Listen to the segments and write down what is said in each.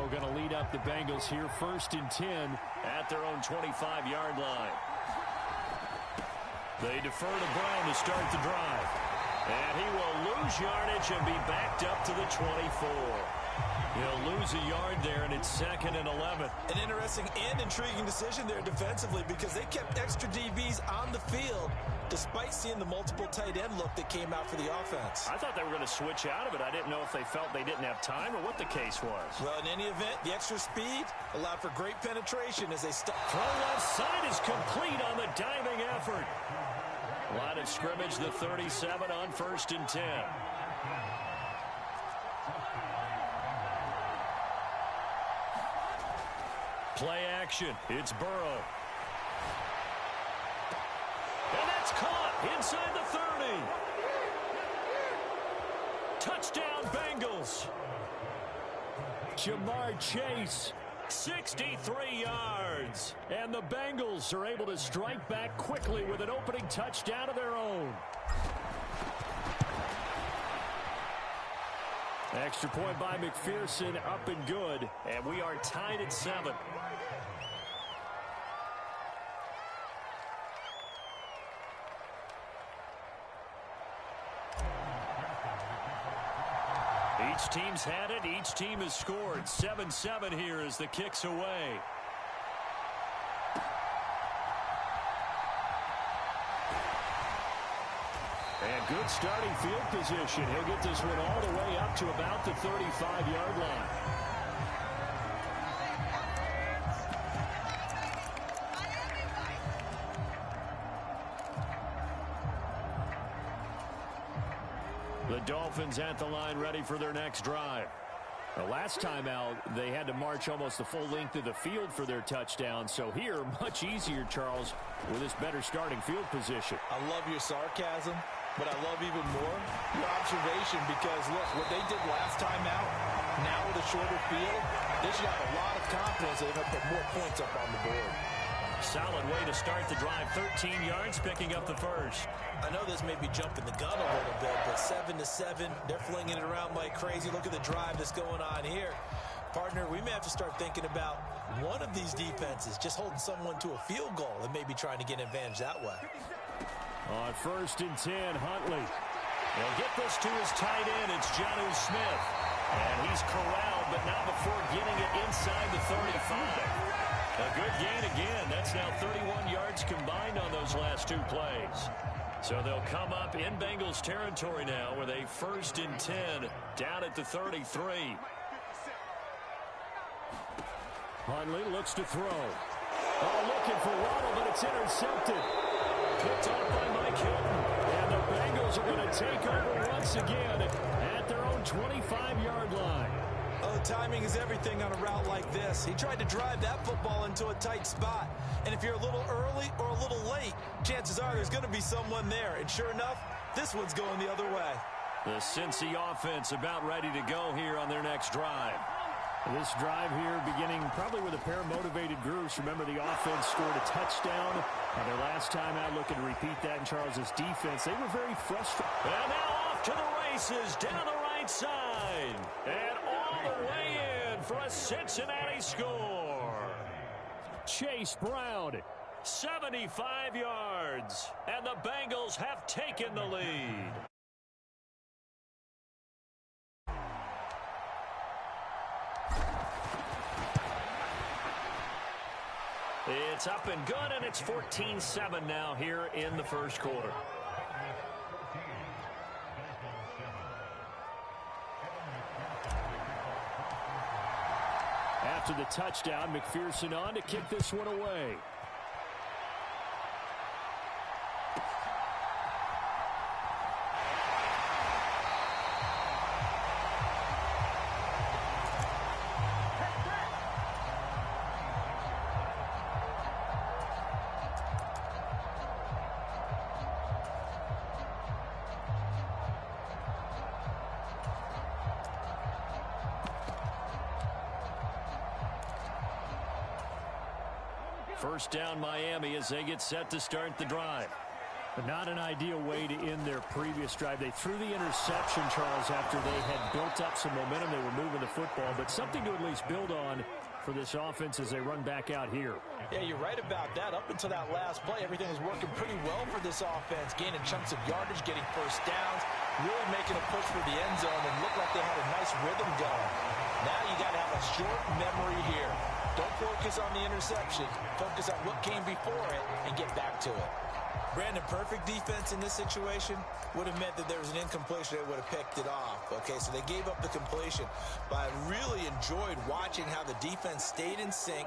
are going to lead up the Bengals here 1st and 10 at their own 25-yard line. They defer to Brown to start the drive. And he will lose yardage and be backed up to the 24. He'll lose a yard there, and it's 2nd and 11. An interesting and intriguing decision there defensively because they kept extra DBs on the field despite seeing the multiple tight end look that came out for the offense. I thought they were going to switch out of it. I didn't know if they felt they didn't have time or what the case was. Well, in any event, the extra speed allowed for great penetration as they throw left side is complete on the diving effort. Line of scrimmage, the 37 on 1st and 10. Play action. It's Burrow. And that's caught inside the 30. Touchdown, Bengals. Jamar Chase. 63 yards. And the Bengals are able to strike back quickly with an opening touchdown of their own. Extra point by McPherson, up and good. And we are tied at 7. Each team's had it. Each team has scored. 7-7 here as the kick's away. And good starting field position. He'll get this one all the way up to about the 35-yard line. The Dolphins at the line ready for their next drive. The last time out, they had to march almost the full length of the field for their touchdown. So here, much easier, Charles, with this better starting field position. I love your sarcasm, but I love even more your observation because, look, what they did last time out, now with a shorter field, they should have a lot of confidence that they're going to put more points up on the board. Solid way to start the drive. 13 yards, picking up the first. I know this may be jumping the gun a little bit, but 7-7, they're flinging it around like crazy. Look at the drive that's going on here. Partner, we may have to start thinking about one of these defenses just holding someone to a field goal and maybe trying to get an advantage that way. On 1st and 10, Huntley. He'll get this to his tight end. It's Jonnu Smith. And he's corralled, but not before getting it inside the 35. A good gain again. That's now 31 yards combined on those last 2 plays. So they'll come up in Bengals territory now with a 1st and 10 down at the 33. Huntley looks to throw. Oh, looking for Waddle, but it's intercepted. Picked off by Mike Hilton. And the Bengals are going to take over once again at their own 25-yard line. Oh, timing is everything on a route like this. He tried to drive that football into a tight spot. And if you're a little early or a little late, chances are there's going to be someone there. And sure enough, this one's going the other way. The Cincy offense about ready to go here on their next drive. This drive here beginning probably with a pair of motivated groups. Remember, the offense scored a touchdown. And their last time out, looking to repeat that in Charles's defense. They were very frustrated. And now off to the races down the right side. And all the way in for a Cincinnati score. Chase Brown. 75 yards. And the Bengals have taken the lead. It's up and good, and it's 14-7 now here in the first quarter. After the touchdown, McPherson on to kick this one away. First down Miami as they get set to start the drive. Not an ideal way to end their previous drive. They threw the interception, Charles, after they had built up some momentum. They were moving the football, but something to at least build on for this offense as they run back out here. Yeah, you're right about that. Up until that last play, everything was working pretty well for this offense, gaining chunks of yardage, getting first downs, really making a push for the end zone, and looked like they had a nice rhythm going. Now you got to have a short memory here. Don't focus on the interception. Focus on what came before it and get back to it. Brandon, perfect defense in this situation would have meant that there was an incompletion. They would have picked it off. Okay, so they gave up the completion. But I really enjoyed watching how the defense stayed in sync,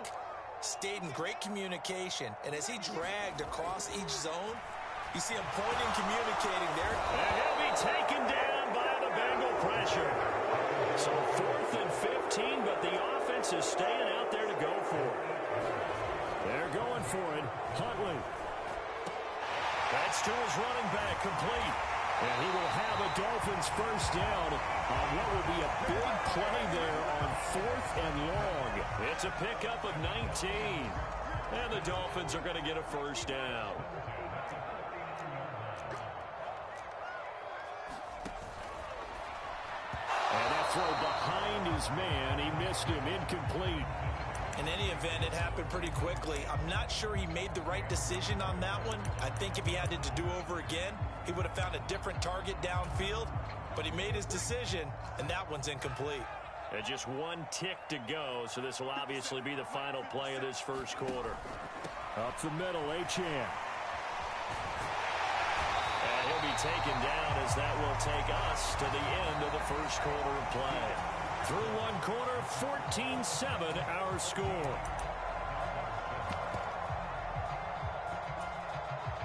stayed in great communication, and as he dragged across each zone, you see him pointing, communicating there. And he'll be taken down by the Bengal pressure. So 4th and 15, but the offense is staying out there to go for it. They're going for it. Huntley. That's to his running back, complete. And he will have a Dolphins first down on what will be a big play there on 4th and long. It's a pickup of 19. And the Dolphins are going to get a first down. And that throw behind his man, he missed him, incomplete. In any event, it happened pretty quickly. I'm not sure he made the right decision on that one. I think if he had it to do over again, he would have found a different target downfield. But he made his decision, and that one's incomplete. And just one tick to go, so this will obviously be the final play of this first quarter. Up the middle, Achane. And he'll be taken down as that will take us to the end of the first quarter of play. Through one quarter, 14-7 our score.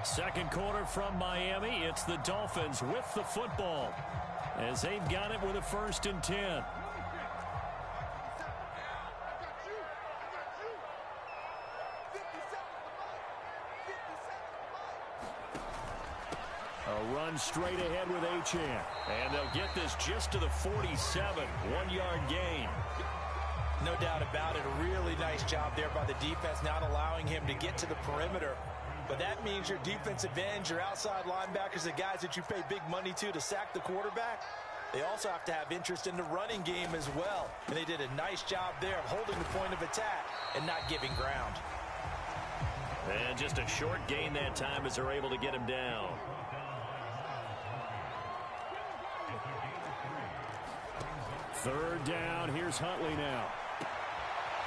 Second quarter from Miami. It's the Dolphins with the football as they've got it with a 1st and 10. A run straight ahead with Achane. And they'll get this just to the 47. 1-yard gain. No doubt about it. A really nice job there by the defense, not allowing him to get to the perimeter. But that means your defensive ends, your outside linebackers, the guys that you pay big money to sack the quarterback, they also have to have interest in the running game as well. And they did a nice job there of holding the point of attack and not giving ground. And just a short gain that time as they're able to get him down. Third down. Here's Huntley now.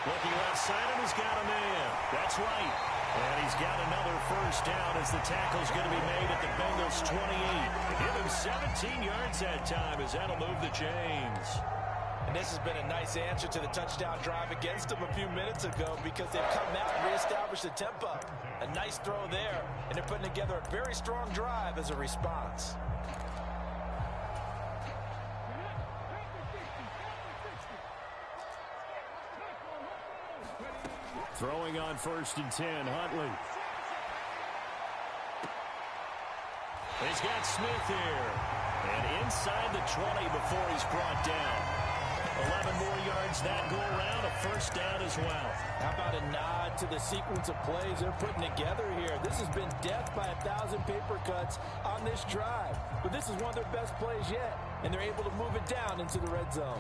Looking left side, and he's got a man. That's right. And he's got another first down as the tackle's going to be made at the Bengals 28. Give him 17 yards that time as that'll move the chains. And this has been a nice answer to the touchdown drive against them a few minutes ago because they've come out and reestablished the tempo. A nice throw there, and they're putting together a very strong drive as a response. Throwing on 1st and 10, Huntley. He's got Smith here. And inside the 20 before he's brought down. 11 more yards that go around, a first down as well. How about a nod to the sequence of plays they're putting together here? This has been death by 1,000 paper cuts on this drive. But this is one of their best plays yet, and they're able to move it down into the red zone.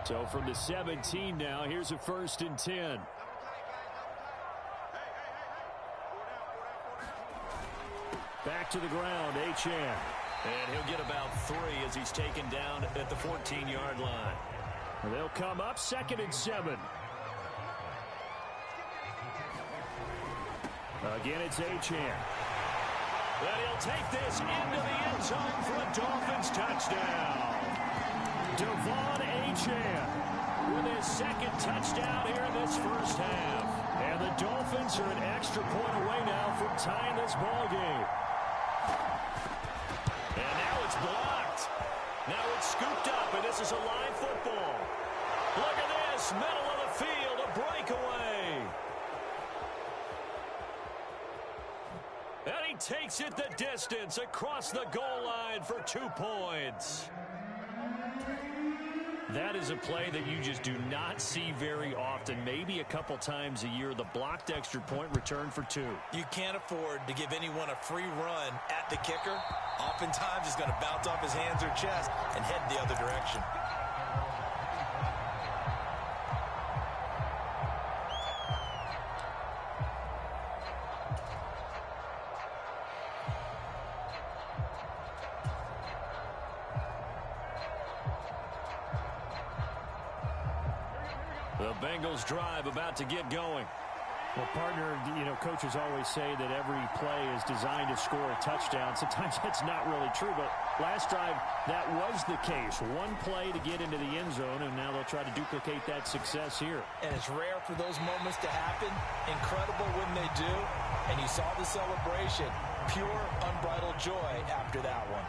So from the 17 now, here's a 1st and 10. Back to the ground, Achane. And he'll get about 3 as he's taken down at the 14-yard line. They'll come up 2nd and 7. Again, it's Achane. And he'll take this into the end zone for a Dolphins touchdown. Devon Achane with his 2nd touchdown here in this first half. And the Dolphins are an extra point away now from tying this ball game. And now it's blocked. Now it's scooped up, and this is a live football. Look at this, middle of the field, a breakaway. And he takes it the distance across the goal line for 2 points. That is a play that you just do not see very often. Maybe a couple times a year, the blocked extra point return for 2. You can't afford to give anyone a free run at the kicker. Oftentimes, he's going to bounce off his hands or chest and head the other direction. The Bengals drive about to get going. Well, partner, coaches always say that every play is designed to score a touchdown. Sometimes that's not really true, but last drive, that was the case. One play to get into the end zone, and now they'll try to duplicate that success here. And it's rare for those moments to happen. Incredible when they do. And you saw the celebration. Pure, unbridled joy after that one.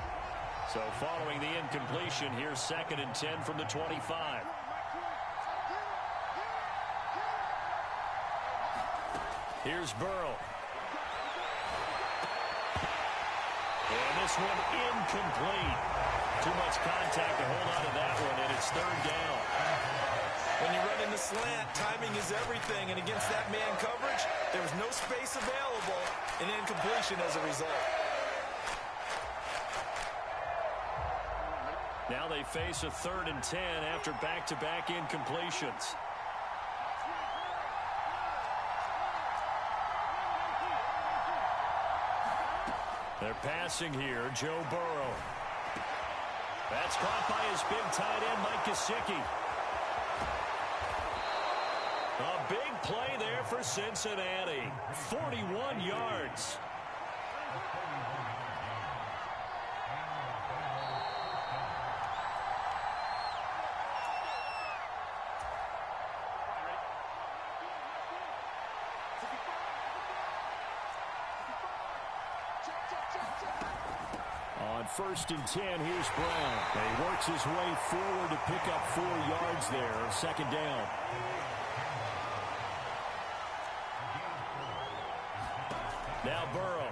So following the incompletion, here's 2nd and 10 from the 25. Here's Burrow. And this one incomplete. Too much contact to hold on to that one, and it's 3rd down. When you run in the slant, timing is everything, and against that man coverage, there was no space available, and incompletion as a result. Now they face a 3rd and 10 after back-to-back incompletions. They're passing here, Joe Burrow. That's caught by his big tight end, Mike Gesicki. A big play there for Cincinnati. 41 yards. On 1st and 10, here's Brown. He works his way forward to pick up 4 yards there. 2nd down. Now Burrow.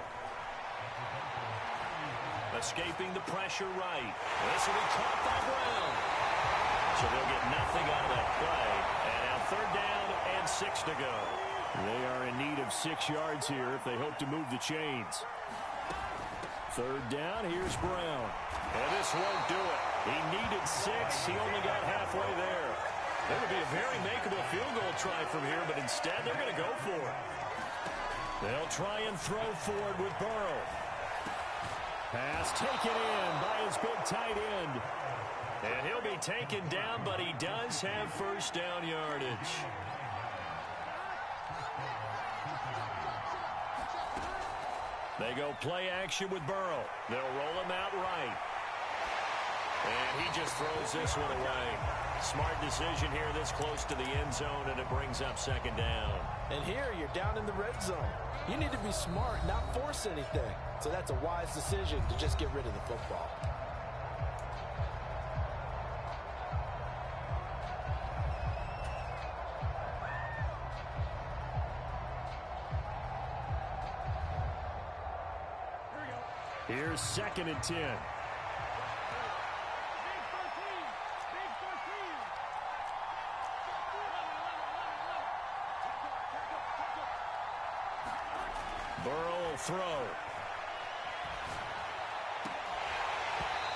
Escaping the pressure right. This will be caught by Brown. So they'll get nothing out of that play. And now 3rd down and 6 to go. They are in need of 6 yards here if they hope to move the chains. 3rd down, here's Brown. And this won't do it. He needed 6. He only got halfway there. There would be a very makeable field goal try from here, but instead they're going to go for it. They'll try and throw forward with Burrow. Pass taken in by his big tight end. And he'll be taken down, but he does have 1st down yardage. They go play action with Burrow. They'll roll him out right. And he just throws this one away. Smart decision here this close to the end zone, and it brings up 2nd down. And here you're down in the red zone. You need to be smart, not force anything. So that's a wise decision to just get rid of the football. Here's 2nd and 10. Burrow will throw.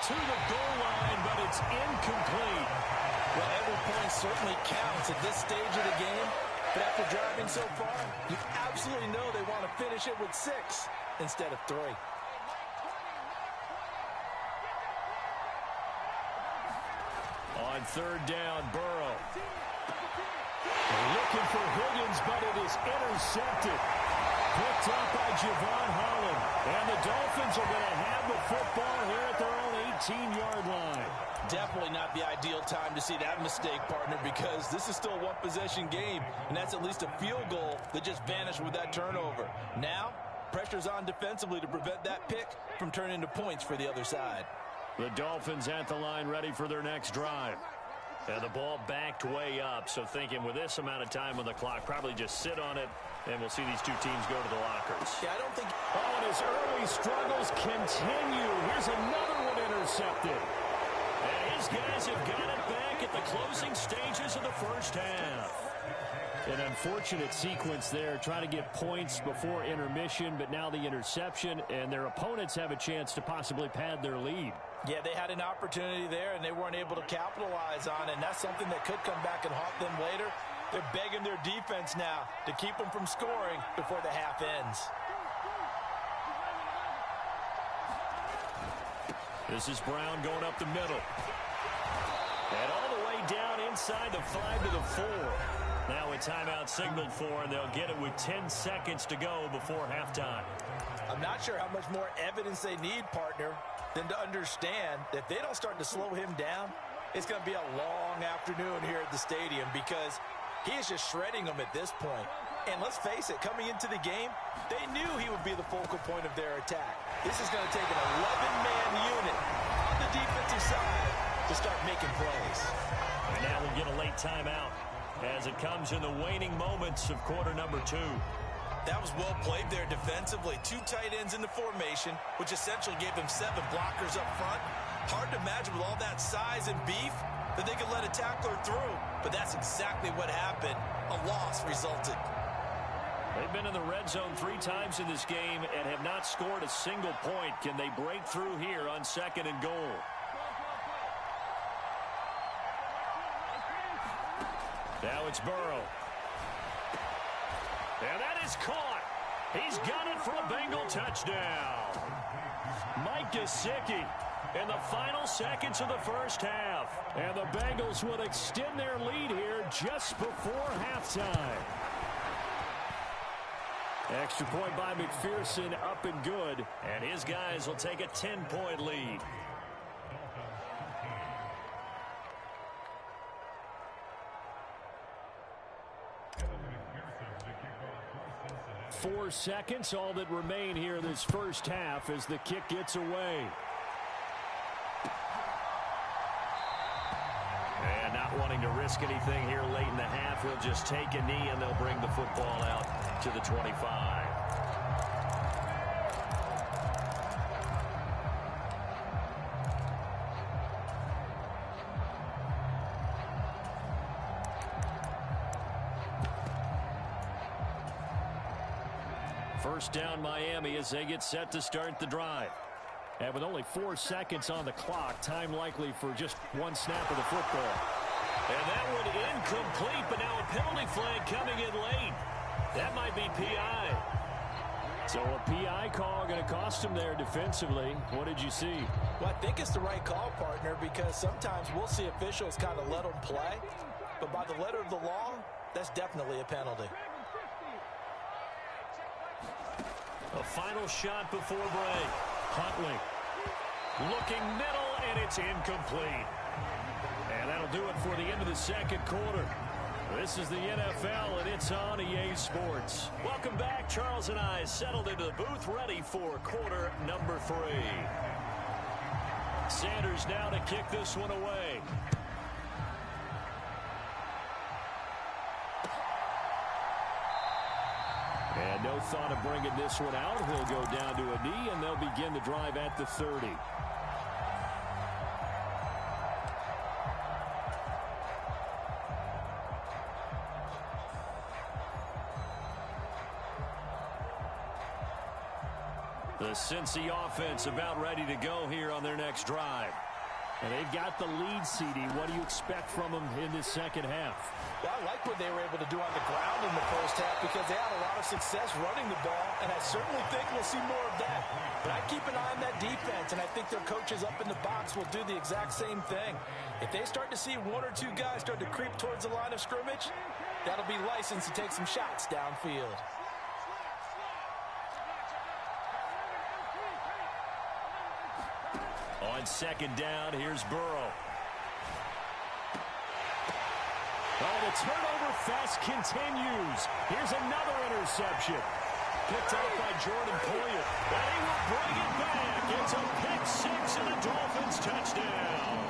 To the goal line, but it's incomplete. Well, every point certainly counts at this stage of the game. But after driving so far, you absolutely know they want to finish it with 6 instead of 3. On 3rd down, Burrow. Looking for Higgins, but it is intercepted. Picked up by Javon Holland. And the Dolphins are going to have the football here at their own 18-yard line. Definitely not the ideal time to see that mistake, partner, because this is still a one-possession game, and that's at least a field goal that just vanished with that turnover. Now, pressure's on defensively to prevent that pick from turning into points for the other side. The Dolphins at the line ready for their next drive. And the ball backed way up, so thinking with this amount of time on the clock, probably just sit on it, and we'll see these two teams go to the lockers. Yeah, I don't think... Oh, and his early struggles continue. Here's another one intercepted. And he His guys have got it back at the closing stages of the first half. An unfortunate sequence there, trying to get points before intermission, but now the interception, and their opponents have a chance to possibly pad their lead. Yeah, they had an opportunity there, and they weren't able to capitalize on it, and that's something that could come back and haunt them later. They're begging their defense now to keep them from scoring before the half ends. This is Brown going up the middle. And all the way down inside the 5 to the 4. Now a timeout signaled for, and they'll get it with 10 seconds to go before halftime. I'm not sure how much more evidence they need, partner, than to understand that if they don't start to slow him down, it's going to be a long afternoon here at the stadium because he is just shredding them at this point. And let's face it, coming into the game, they knew he would be the focal point of their attack. This is going to take an 11-man unit on the defensive side to start making plays. And now we'll get a late timeout as it comes in the waning moments of quarter number 2. That was well played there defensively. 2 tight ends in the formation, which essentially gave them 7 blockers up front. Hard to imagine with all that size and beef that they could let a tackler through. But that's exactly what happened. A loss resulted. They've been in the red zone 3 times in this game and have not scored a single point. Can they break through here on 2nd and goal? Now it's Burrow. And that is caught. He's got it for a Bengal touchdown. Mike Gesicki in the final seconds of the first half. And the Bengals would extend their lead here just before halftime. Extra point by McPherson, up and good. And his guys will take a 10-point lead. Four seconds, all that remain here this first half as the kick gets away. And not wanting to risk anything here late in the half, he'll just take a knee and they'll bring the football out to the 25. First down Miami as they get set to start the drive. And with only 4 seconds on the clock, time likely for just 1 snap of the football. And that one incomplete, but now a penalty flag coming in late. That might be PI. So a PI call going to cost him there defensively. What did you see? Well, I think it's the right call, partner, because sometimes we'll see officials kind of let them play. But by the letter of the law, that's definitely a penalty. A final shot before break. Huntley looking middle, and it's incomplete. And that'll do it for the end of the second quarter. This is the NFL, and it's on EA Sports. Welcome back. Charles and I settled into the booth, ready for quarter number 3. Sanders now to kick this one away. And no thought of bringing this one out. He'll go down to a knee, and they'll begin the drive at the 30. The Cincy offense about ready to go here on their next drive. And they've got the lead, CD. What do you expect from them in this second half? Well, I like what they were able to do on the ground in the first half because they had a lot of success running the ball, and I certainly think we'll see more of that. But I keep an eye on that defense, and I think their coaches up in the box will do the exact same thing. If they start to see 1 or 2 guys start to creep towards the line of scrimmage, that'll be license to take some shots downfield. On second down, here's Burrow. Oh, the turnover fest continues. Here's another interception. Picked off by Jordan Poyer. And he will bring it back. It's a pick-6 and a Dolphins touchdown.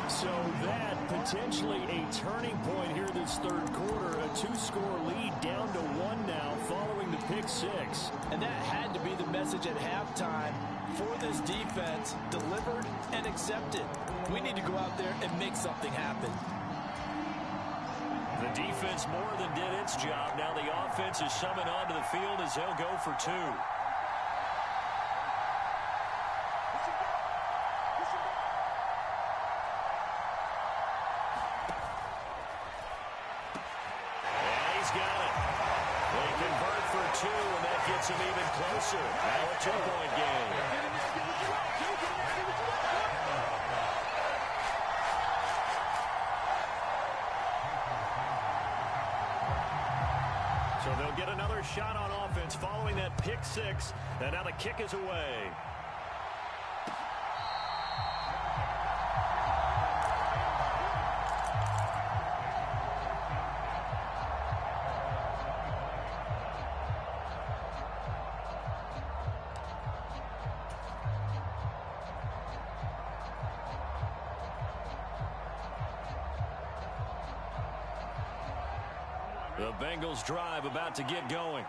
So that potentially a turning point here this third quarter. A 2-score lead down to 1 now following the pick-6. And that had to be the message at halftime. For this defense, delivered and accepted. We need to go out there and make something happen. The defense more than did its job. Now the offense is summoned onto the field as they'll go for two. And that gets him even closer. Now a 2-point game. So they'll get another shot on offense following that pick six. And now the kick is away. The Bengals drive about to get going.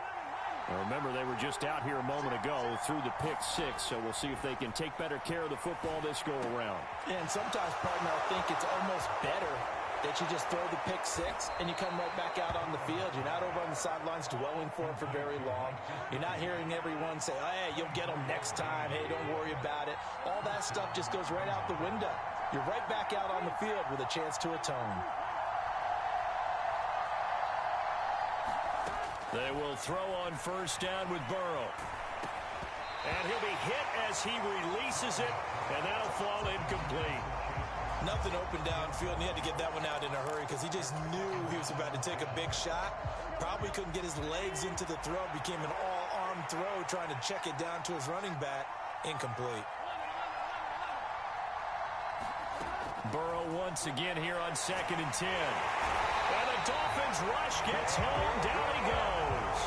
Now remember, they were just out here a moment ago through the pick six, so we'll see if they can take better care of the football this go-around. And sometimes, partner, I think it's almost better that you just throw the pick six and you come right back out on the field. You're not over on the sidelines dwelling for it for very long. You're not hearing everyone say, oh, hey, you'll get them next time. Hey, don't worry about it. All that stuff just goes right out the window. You're right back out on the field with a chance to atone. They will throw on first down with Burrow. And he'll be hit as he releases it, and that'll fall incomplete. Nothing open downfield, and he had to get that one out in a hurry because he just knew he was about to take a big shot. Probably couldn't get his legs into the throw. Became an all-arm throw trying to check it down to his running back. Incomplete. Burrow once again here on 2nd and 10. And the Dolphins rush gets home. Down he goes.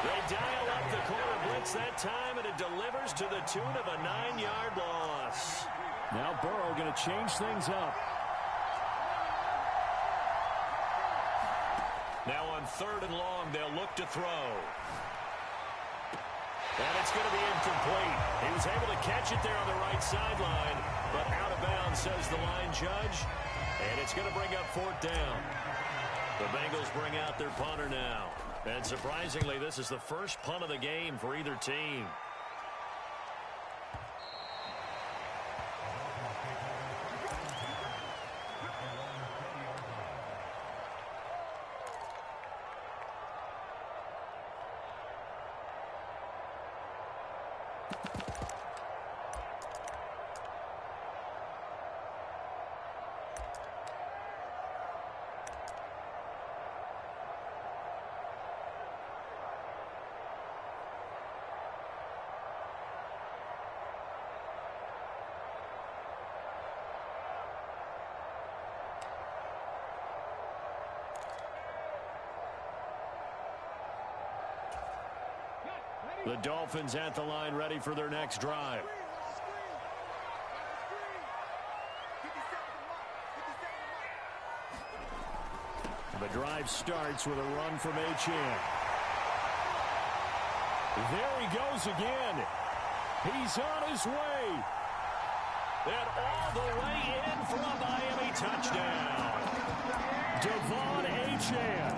They dial up the corner blitz that time, and it delivers to the tune of a 9-yard loss. Now Burrow going to change things up. Now on 3rd and long, they'll look to throw. And it's going to be incomplete. He was able to catch it there on the right sideline, but out of bounds, says the line judge. And it's going to bring up 4th down. The Bengals bring out their punter now. And surprisingly, this is the first punt of the game for either team. The Dolphins at the line ready for their next drive. The drive starts with a run from Achane. There he goes again. He's on his way. And all the way in for a Miami touchdown. Devon Achane.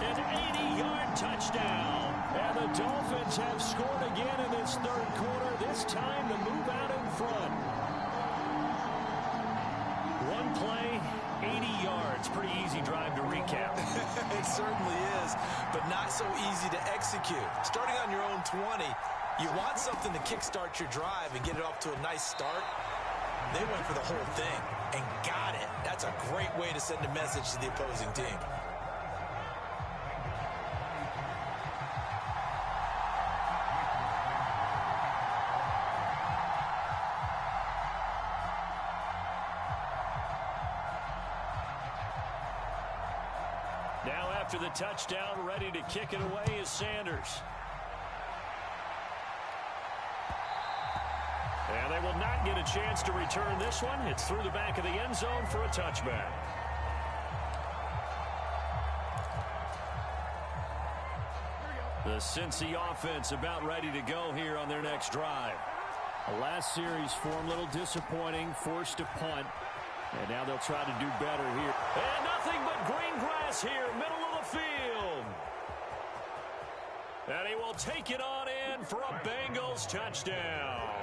An 80-yard touchdown. And the Dolphins have scored again in this 3rd quarter, this time to move out in front. One play, 80 yards. Pretty easy drive to recap. It certainly is, but not so easy to execute. Starting on your own 20, you want something to kickstart your drive and get it off to a nice start. They went for the whole thing and got it. That's a great way to send a message to the opposing team. Now after the touchdown, ready to kick it away is Sanders. And they will not get a chance to return this one. It's through the back of the end zone for a touchback. The The Cincy offense about ready to go here on their next drive. The last series form a little disappointing, forced to punt. And now they'll try to do better here. And nothing but green grass here, middle of the field. And he will take it on in for a Bengals touchdown.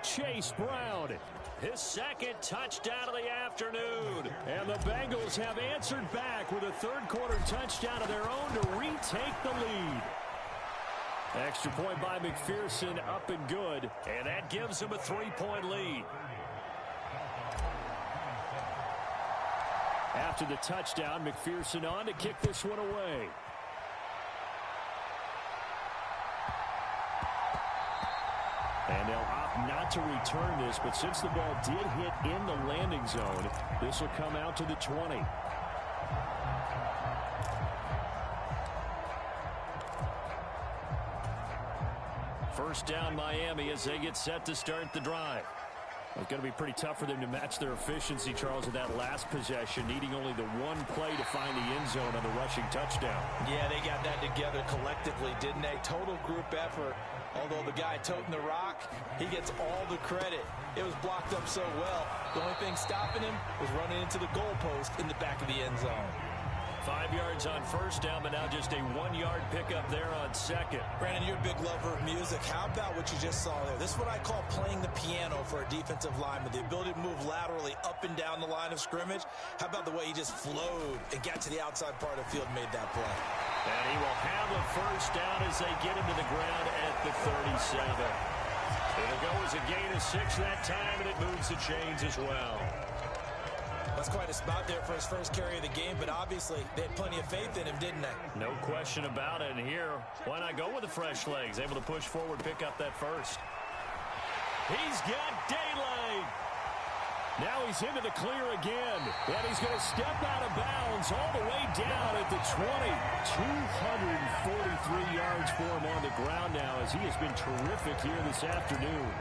Chase Brown, his second touchdown of the afternoon. And the Bengals have answered back with a third-quarter touchdown of their own to retake the lead. Extra point by McPherson, up and good. And that gives him a 3-point lead. After the touchdown, McPherson on to kick this one away. And they'll opt not to return this, but since the ball did hit in the landing zone, this will come out to the 20. First down Miami as they get set to start the drive. It's going to be pretty tough for them to match their efficiency, Charles, in that last possession, needing only the one play to find the end zone on the rushing touchdown. Yeah, they got that together collectively, didn't they? Total group effort. Although the guy toting the rock, he gets all the credit. It was blocked up so well. The only thing stopping him was running into the goalpost in the back of the end zone. 5 yards on first down, but now just a 1-yard pickup there on second. Brandon, you're a big lover of music. How about what you just saw there? This is what I call playing the piano for a defensive lineman. The ability to move laterally up and down the line of scrimmage. How about the way he just flowed and got to the outside part of the field and made that play? And he will have a first down as they get him to the ground at the 37. It'll go as a gain of 6 that time, and it moves the chains as well. That's quite a spot there for his first carry of the game, but obviously they had plenty of faith in him, didn't they? No question about it. And here, why not go with the fresh legs? Able to push forward, pick up that first. He's got daylight. Now he's into the clear again. And he's going to step out of bounds all the way down at the 20. 243 yards for him on the ground now as he has been terrific here this afternoon.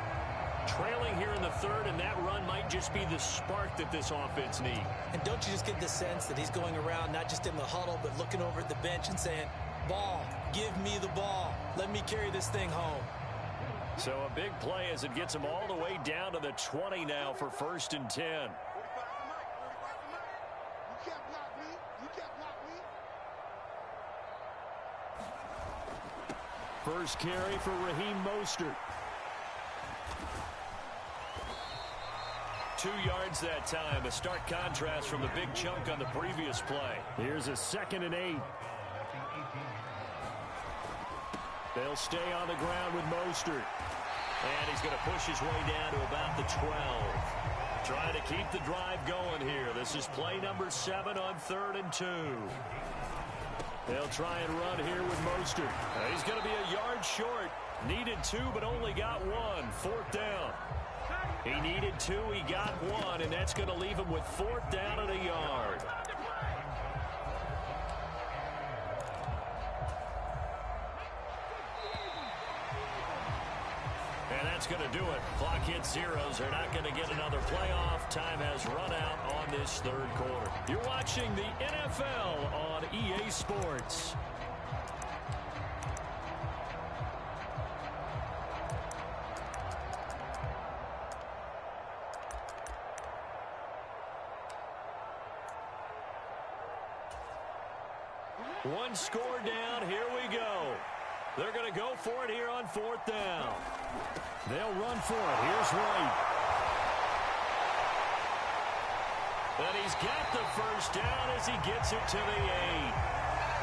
Trailing here in the third, and that run might just be the spark that this offense needs. And don't you just get the sense that he's going around, not just in the huddle, but looking over at the bench and saying, ball, give me the ball. Let me carry this thing home. So a big play as it gets him all the way down to the 20 now for 1st and 10. First carry for Raheem Mostert. 2 yards that time, a stark contrast from the big chunk on the previous play. Here's a 2nd and 8. They'll stay on the ground with Mostert. And he's going to push his way down to about the 12. Trying to keep the drive going here. This is play number 7 on 3rd and 2. They'll try and run here with Mostert. He's going to be a yard short. Needed 2, but only got 1. 4th down. He needed 2, he got 1, and that's going to leave him with 4th down and a yard. And that's going to do it. Clock hits zeros. They're not going to get another playoff. Time has run out on this 3rd quarter. You're watching the NFL on EA Sports. One score down. Here we go. They're going to go for it here on 4th down. They'll run for it. Here's Wright. And he's got the first down as he gets it to the 8.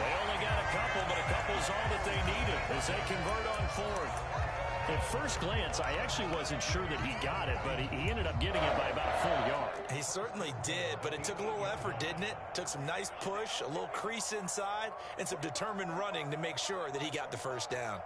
They only got a couple, but a couple's all that they needed as they convert on 4th. At first glance, I actually wasn't sure that he got it, but he ended up getting it by about a full yard. He certainly did, but it took a little effort, didn't it? Took some nice push, a little crease inside, and some determined running to make sure that he got the first down.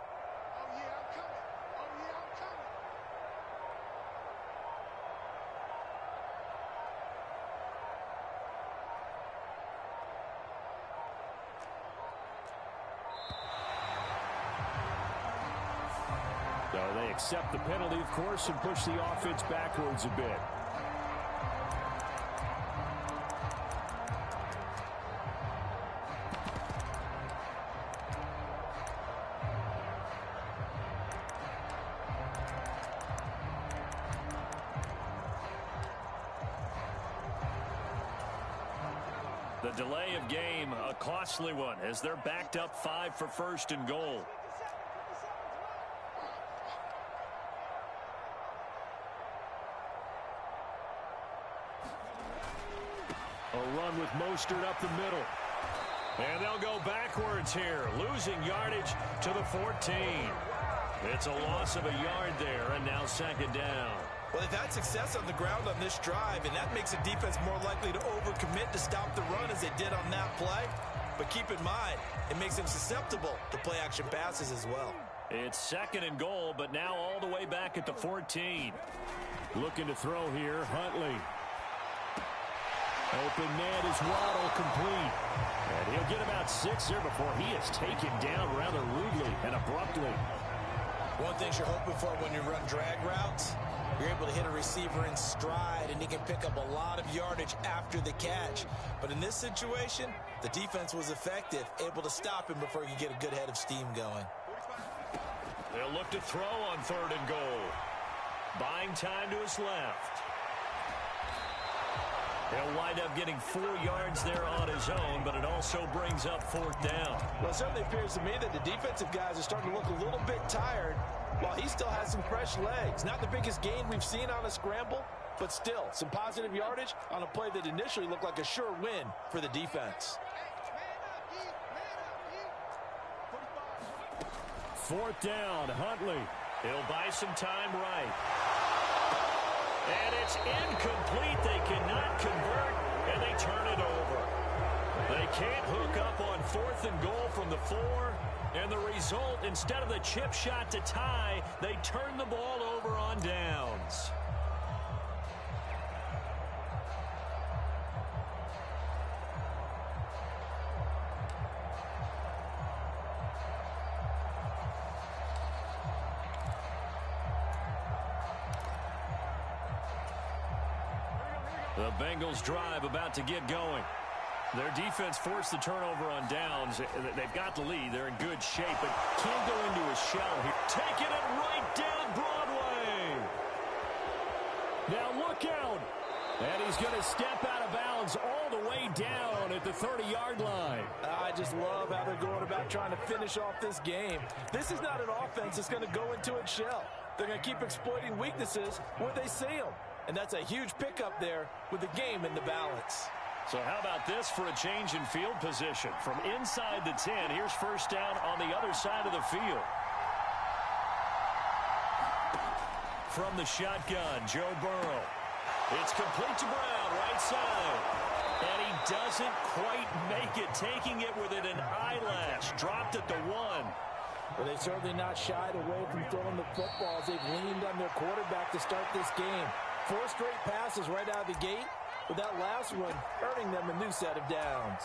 So they accept the penalty, of course, and push the offense backwards a bit. The delay of game, a costly one, as they're backed up 5 for first and goal. A run with Mostert up the middle. And they'll go backwards here, losing yardage to the 14. It's a loss of a yard there, and now second down. Well, they've had success on the ground on this drive, and that makes a defense more likely to overcommit to stop the run as they did on that play. But keep in mind, it makes them susceptible to play-action passes as well. It's second and goal, but now all the way back at the 14. Looking to throw here, Huntley. Open man is Waddle, complete. And he'll get about 6 here before he is taken down rather rudely and abruptly. One thing you're hoping for when you run drag routes, you're able to hit a receiver in stride, and he can pick up a lot of yardage after the catch. But in this situation, the defense was effective, able to stop him before he could get a good head of steam going. They'll look to throw on third and goal. Buying time to his left. He'll wind up getting 4 yards there on his own, but it also brings up fourth down. Well, it certainly appears to me that the defensive guys are starting to look a little bit tired while he still has some fresh legs. Not the biggest gain we've seen on a scramble, but still some positive yardage on a play that initially looked like a sure win for the defense. Fourth down, Huntley. He'll buy some time right. And it's incomplete. They cannot convert, and they turn it over. They can't hook up on fourth and goal from the 4. And the result, instead of the chip shot to tie, they turn the ball over on downs. The Bengals drive about to get going. Their defense forced the turnover on downs. They've got the lead. They're in good shape, but can't go into a shell here. Taking it right down Broadway. Now look out. And he's going to step out of bounds all the way down at the 30-yard line. I just love how they're going about trying to finish off this game. This is not an offense that's going to go into its shell. They're going to keep exploiting weaknesses where they see them. And that's a huge pickup there with the game in the balance. So how about this for a change in field position? From inside the 10, here's first down on the other side of the field. From the shotgun, Joe Burrow. It's complete to Brown, right side. And he doesn't quite make it, taking it within an eyelash. Dropped at the 1. Well, they've certainly not shied away from throwing the footballs. They've leaned on their quarterback to start this game. 4 straight passes right out of the gate, with that last one earning them a new set of downs.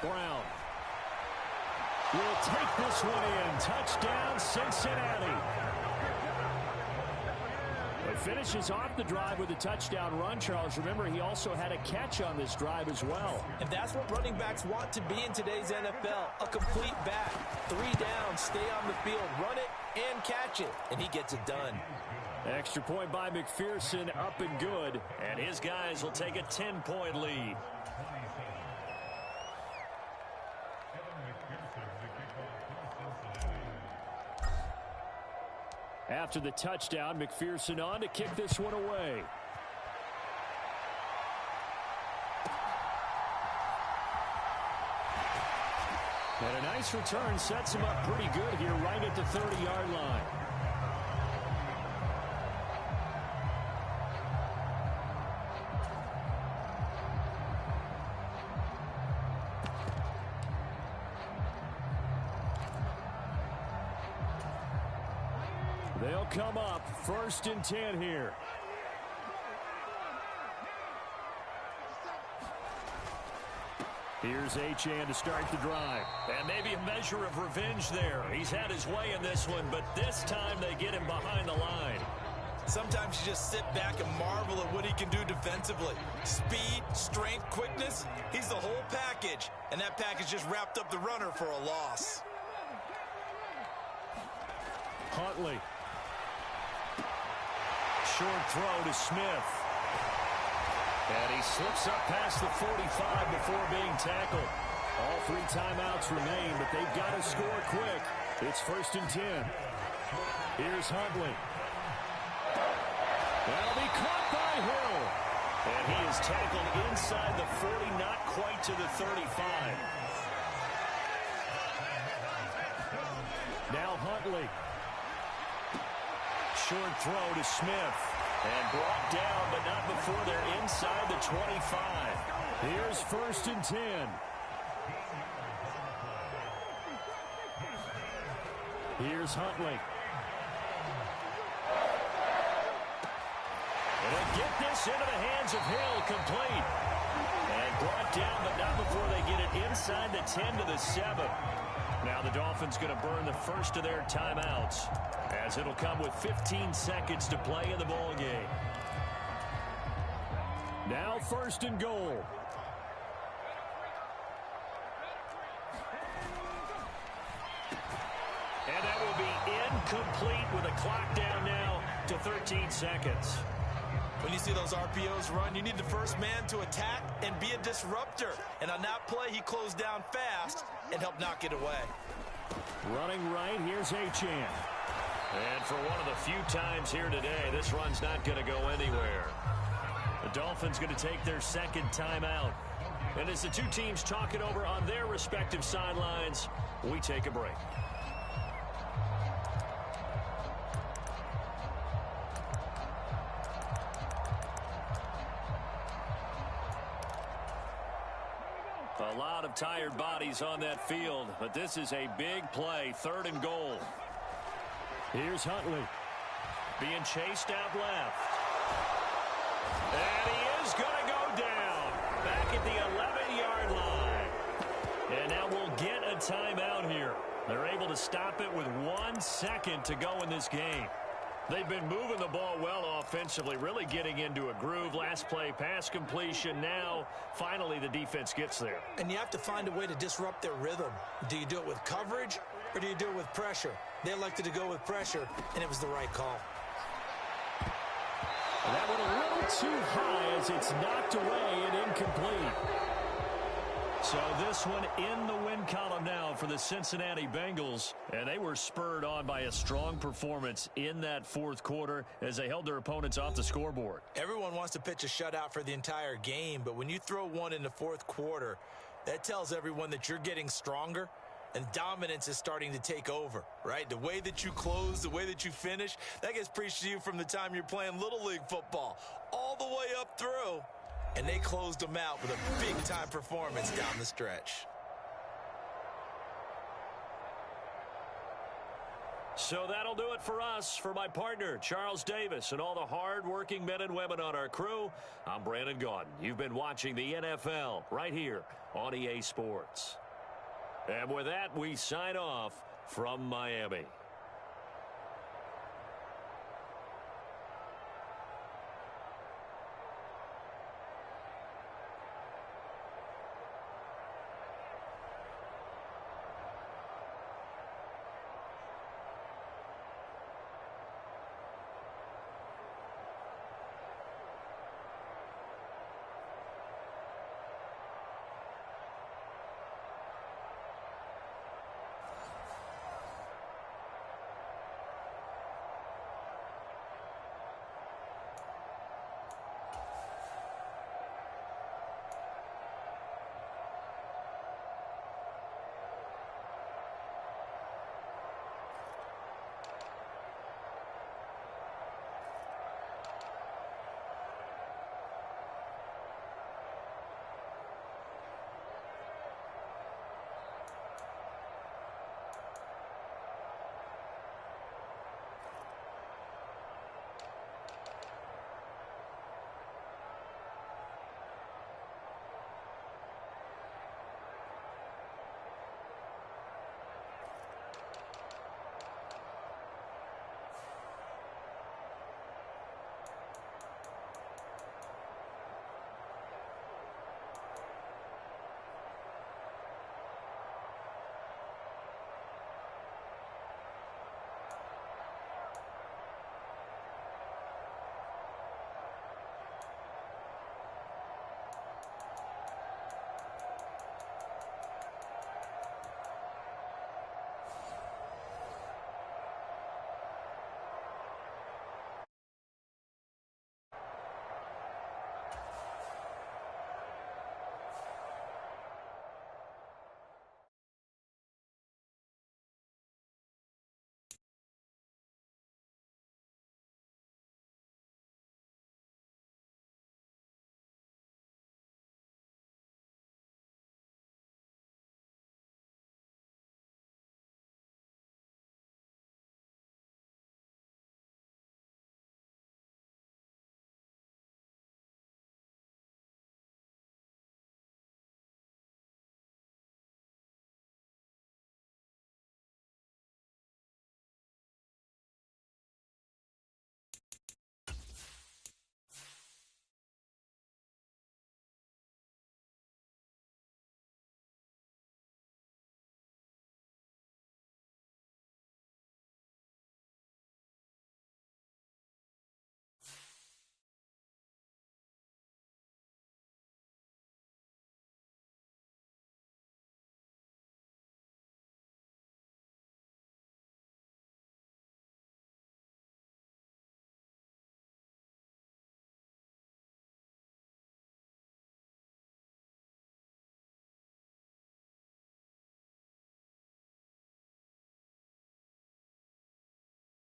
Brown will take this one in. Touchdown, Cincinnati. He finishes off the drive with a touchdown run, Charles. Remember, he also had a catch on this drive as well. And that's what running backs want to be in today's NFL. A complete back. 3 downs, stay on the field, run it, and catch it. And he gets it done. Extra point by McPherson, up and good. And his guys will take a 10-point lead. After the touchdown, McPherson on to kick this one away. And a nice return sets him up pretty good here right at the 30-yard line. They'll come up 1st and 10 here. Here's Achane to start the drive. And maybe a measure of revenge there. He's had his way in this one, but this time they get him behind the line. Sometimes you just sit back and marvel at what he can do defensively. Speed, strength, quickness, he's the whole package. And that package just wrapped up the runner for a loss. Huntley. Short throw to Smith. And he slips up past the 45 before being tackled. All 3 timeouts remain, but they've got to score quick. It's 1st and 10. Here's Huntley. That'll be caught by Hill. And he is tackled inside the 40, not quite to the 35. Now Huntley. Short throw to Smith. And brought down, but not before they're inside the 25. Here's 1st and 10. Here's Huntley. And they'll get this into the hands of Hill, complete. And brought down, but not before they get it inside the 10 to the 7. Now the Dolphins going to burn the first of their timeouts, as it'll come with 15 seconds to play in the ball game. Now 1st and goal. And that will be incomplete with a clock down now to 13 seconds. When you see those RPOs run, you need the first man to attack and be a disruptor. And on that play, he closed down fast and helped knock it away. Running right, here's Achane. And for one of the few times here today, this run's not going to go anywhere. The Dolphins going to take their 2nd timeout. And as the 2 teams talk it over on their respective sidelines, we take a break. A lot of tired bodies on that field, but this is a big play, 3rd and goal. Here's Huntley. Being chased out left. And he is going to go down. Back at the 11-yard line. And now we'll get a timeout here. They're able to stop it with 1 second to go in this game. They've been moving the ball well offensively, really getting into a groove. Last play, pass completion. Now, finally, the defense gets there. And you have to find a way to disrupt their rhythm. Do you do it with coverage, or do you do it with pressure? They elected to go with pressure, and it was the right call. That one a little too high as it's knocked away and incomplete. So this one in the win column now for the Cincinnati Bengals. And they were spurred on by a strong performance in that 4th quarter as they held their opponents off the scoreboard. Everyone wants to pitch a shutout for the entire game, but when you throw one in the 4th quarter, that tells everyone that you're getting stronger and dominance is starting to take over, right? The way that you close, the way that you finish, that gets preached to you from the time you're playing Little League football all the way up through. And they closed them out with a big-time performance down the stretch. So that'll do it for us. For my partner, Charles Davis, and all the hard-working men and women on our crew, I'm Brandon Gaudin. You've been watching the NFL right here on EA Sports. And with that, we sign off from Miami.